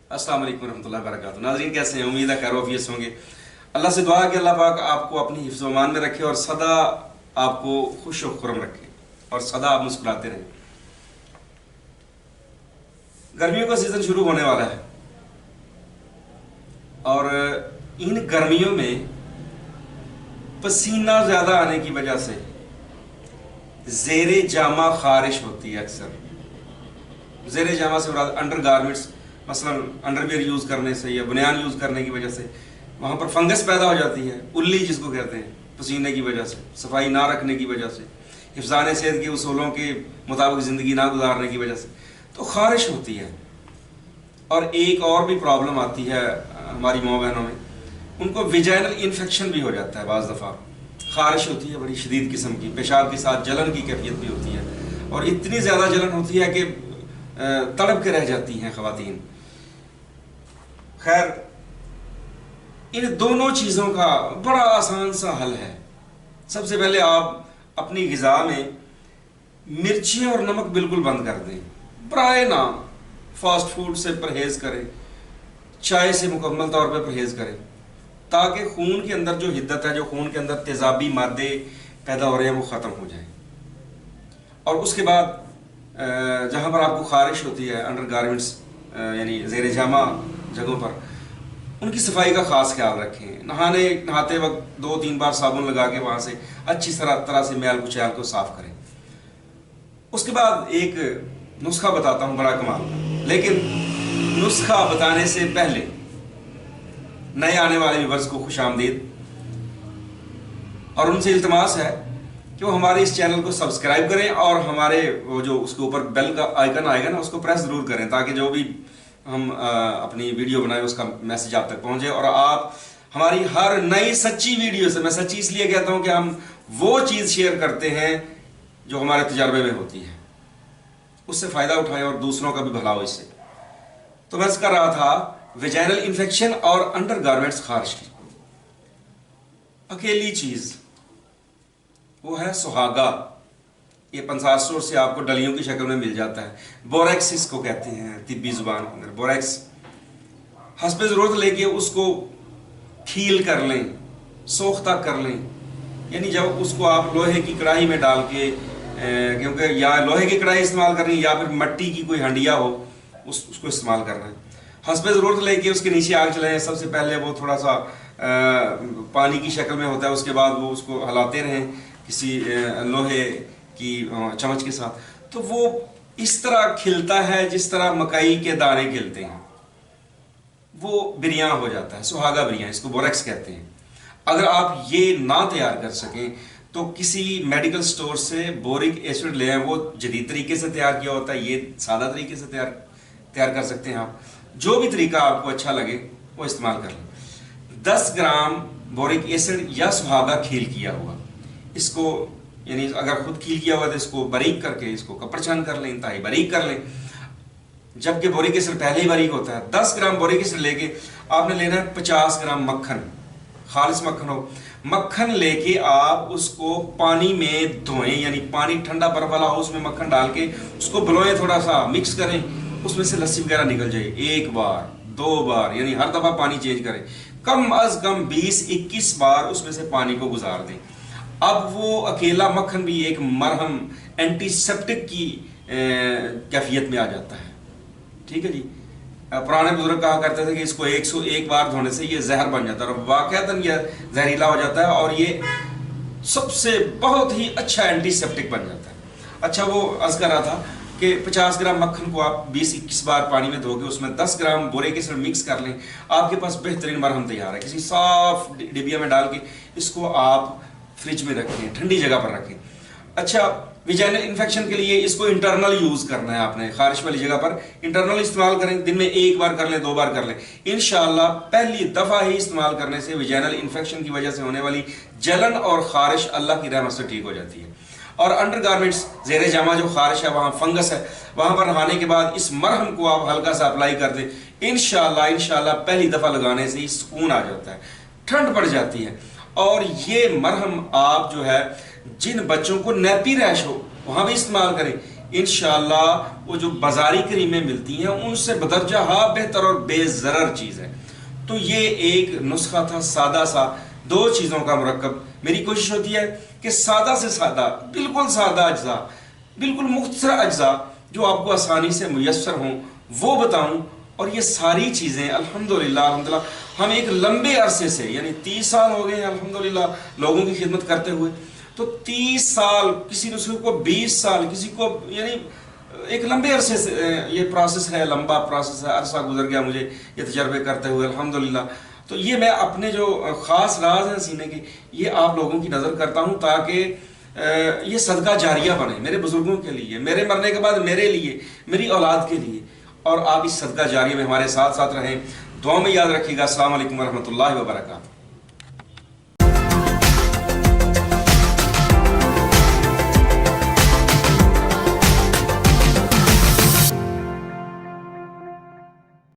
अस्सलाम वालेकुम रहमतुल्लाहि व बरकातहू। नाज़रीन कैसे हैं? उम्मीद है खैर वाफियत से होंगे। अल्लाह से दुआ है कि अल्लाह पाक आपको अपनी हिफ्ज़ व अमान में रखे और सदा आपको खुश व खुर्रम रखे और सदा आप मुस्कुराते रहें। गर्मियों का सीज़न शुरू होने वाला है और इन गर्मियों में पसीना ज़्यादा आने की वजह से ज़ेरे जामा खारिश होती है। अक्सर ज़ेरे जामा से मुराद अंडर गारमेंट्स, मसलन अंडरवियर यूज़ करने से या बनियान यूज़ करने की वजह से वहाँ पर फंगस पैदा हो जाती है, उल्ली जिसको कहते हैं, पसीने की वजह से, सफाई ना रखने की वजह से, हिफ्ज़ान सेहत के उसूलों के मुताबिक ज़िंदगी ना गुजारने की वजह से तो खारिश होती है। और एक और भी प्रॉब्लम आती है हमारी माँ बहनों में, उनको विजाइनल इन्फेक्शन भी हो जाता है। बाज़ दफ़ा खारिश होती है बड़ी शदीद किस्म की, पेशाब के साथ जलन की कैफियत भी होती है और इतनी ज़्यादा जलन होती है कि तड़प के रह जाती हैं ख़वातीन। खैर, इन दोनों चीज़ों का बड़ा आसान सा हल है। सबसे पहले आप अपनी ग़िज़ा में मिर्ची और नमक बिल्कुल बंद कर दें, बराए नाम फास्ट फूड से परहेज़ करें, चाय से मुकम्मल तौर पर परहेज़ करें, ताकि खून के अंदर जो हिद्दत है, जो खून के अंदर तेज़ाबी मादे पैदा हो रहे हैं, वो ख़त्म हो जाए। और उसके बाद जहाँ पर आपको खारिश होती है अंडर गारमेंट्स यानी ज़ेरे जामा जगहों पर, उनकी सफाई का ख़ास ख्याल रखें। नहाते वक्त 2-3 बार साबुन लगा के वहाँ से अच्छी तरह से मैल कुचैल को साफ़ करें। उसके बाद एक नुस्खा बताता हूँ बड़ा कमाल का, लेकिन नुस्खा बताने से पहले नए आने वाले व्यूअर्स को खुश आमदीद और उनसे इल्तमास है कि वो हमारे इस चैनल को सब्सक्राइब करें और हमारे वो जो उसके ऊपर बेल का आइकन आएगा ना, उसको प्रेस ज़रूर करें, ताकि जो भी हम अपनी वीडियो बनाए उसका मैसेज आप तक पहुंचे और आप हमारी हर नई सच्ची वीडियो से, मैं सच्ची इसलिए कहता हूं कि हम वो चीज़ शेयर करते हैं जो हमारे तजर्बे में होती है, उससे फ़ायदा उठाएं और दूसरों का भी भला हो इससे। तो मैं कर रहा था वेजाइनल इन्फेक्शन और अंडर गारमेंट्स खारिश की अकेली चीज़ वो है सुहागा। ये पंसार स्टोर से आपको डलियों की शक्ल में मिल जाता है। बोरेक्स इसको कहते हैं तिब्बी जुबान के अंदर, बोरेक्स। हस्बे ज़रूरत लेके उसको खील कर लें, सोख्ता कर लें, यानी जब उसको आप लोहे की कढ़ाई में डाल के, क्योंकि या लोहे की कढ़ाई इस्तेमाल करनी है या फिर मिट्टी की कोई हंडिया हो उसको इस्तेमाल करना है। हस्बे ज़रूरत लेके उसके नीचे आग चलाएं। सबसे पहले वो थोड़ा सा पानी की शक्ल में होता है, उसके बाद वो उसको हिलाते रहें किसी लोहे की चम्मच के साथ, तो वो इस तरह खिलता है जिस तरह मकई के दाने खिलते हैं। वो बिरियां हो जाता है, सुहागा बिरियां, इसको बोरेक्स कहते हैं। अगर आप ये ना तैयार कर सकें तो किसी मेडिकल स्टोर से बोरिक एसिड ले आएं। वो जदीद तरीके से तैयार किया होता है, ये सादा तरीके से तैयार कर सकते हैं आप। जो भी तरीका आपको अच्छा लगे वो इस्तेमाल कर लें। 10 ग्राम बोरिक एसिड या सुहागा खील किया हुआ, इसको यानी अगर खुद खील किया हुआ तो इसको बारीक करके इसको कपड़छान कर लें, इंतहाई बारीक कर लें, जबकि बोरिक एसिड पहले ही बारीक होता है। 10 ग्राम बोरिक एसिड लेके आपने लेना है 50 ग्राम मक्खन, खालिस मक्खन हो। मक्खन लेके आप उसको पानी में धोएं, यानी पानी ठंडा बर्फ वाला हो, उसमें मक्खन डाल के उसको बुलोएं, थोड़ा सा मिक्स करें, उसमें से लस्सी वगैरह निकल जाए। 1 बार 2 बार, यानी हर दफ़ा पानी चेंज करें। कम अज कम 20-21 बार उसमें से पानी को गुजार दें। अब वो अकेला मक्खन भी एक मरहम एंटीसेप्टिक की कैफियत में आ जाता है। ठीक है जी। पुराने बुजुर्ग कहा करते थे कि इसको 101 बार धोने से ये जहर बन जाता है और वाकईतन ये जहरीला हो जाता है और ये सबसे बहुत ही अच्छा एंटीसेप्टिक बन जाता है। अच्छा, वो अर्ज कर रहा था कि 50 ग्राम मक्खन को आप 20-21 बार पानी में धोके उसमें 10 ग्राम बोरिक एसिड मिक्स कर लें, आपके पास बेहतरीन मरहम तैयार है। किसी साफ डिबिया में डाल के इसको आप फ्रिज में रखें, ठंडी जगह पर रखें। अच्छा, विजाइनल इन्फेक्शन के लिए इसको इंटरनल यूज़ करना है आपने, खारिश वाली जगह पर इंटरनल इस्तेमाल करें। दिन में 1 बार कर लें, 2 बार कर लें। इंशाअल्लाह पहली दफ़ा ही इस्तेमाल करने से विजाइनल इन्फेक्शन की वजह से होने वाली जलन और खारिश अल्लाह की रहमत से ठीक हो जाती है। और अंडर गारमेंट्स ज़ेरे जामा जो खारिश है, वहाँ फंगस है, वहाँ पर नहाने के बाद इस मरहम को आप हल्का सा अप्लाई कर दें। इंशाअल्लाह पहली दफ़ा लगाने से ही सुकून आ जाता है, ठंड पड़ जाती है। और ये मरहम आप जो है जिन बच्चों को नैपी रैश हो वहाँ भी इस्तेमाल करें। انشاءاللہ وہ جو بازاری کریمیں ملتی ہیں ان سے بدرجہ بہتر اور بے ضرر چیز ہے. تو یہ ایک نسخہ تھا سادہ سا، 2 چیزوں کا مرکب. میری کوشش ہوتی ہے کہ سادہ سے سادہ، بالکل سادہ اجزاء، بالکل مختصر اجزاء جو آپ کو آسانی سے میسر ہوں وہ بتاؤں. اور یہ ساری چیزیں الحمدللہ ہم ایک لمبے عرصے سے، یعنی 30 سال ہو گئے ہیں الحمدللہ لوگوں کی خدمت کرتے ہوئے. تو 30 سال، کسی نے کو 20 سال، کسی کو، یعنی ایک لمبے عرصے سے یہ پروسیس ہے، لمبا پروسیس ہے، عرصہ گزر گیا مجھے یہ تجربے کرتے ہوئے الحمدللہ. تو یہ میں اپنے جو خاص راز ہیں سینے کے، یہ آپ لوگوں کی نظر کرتا ہوں تاکہ یہ صدقہ جاریہ بنے میرے بزرگوں کے لیے، میرے مرنے کے بعد میرے لیے، میری اولاد کے لیے. اور آپ اس صدقہ جاریہ میں ہمارے ساتھ ساتھ رہیں. دعا میں یاد رکھیے گا. السلام علیکم ورحمۃ اللہ وبرکاتہ.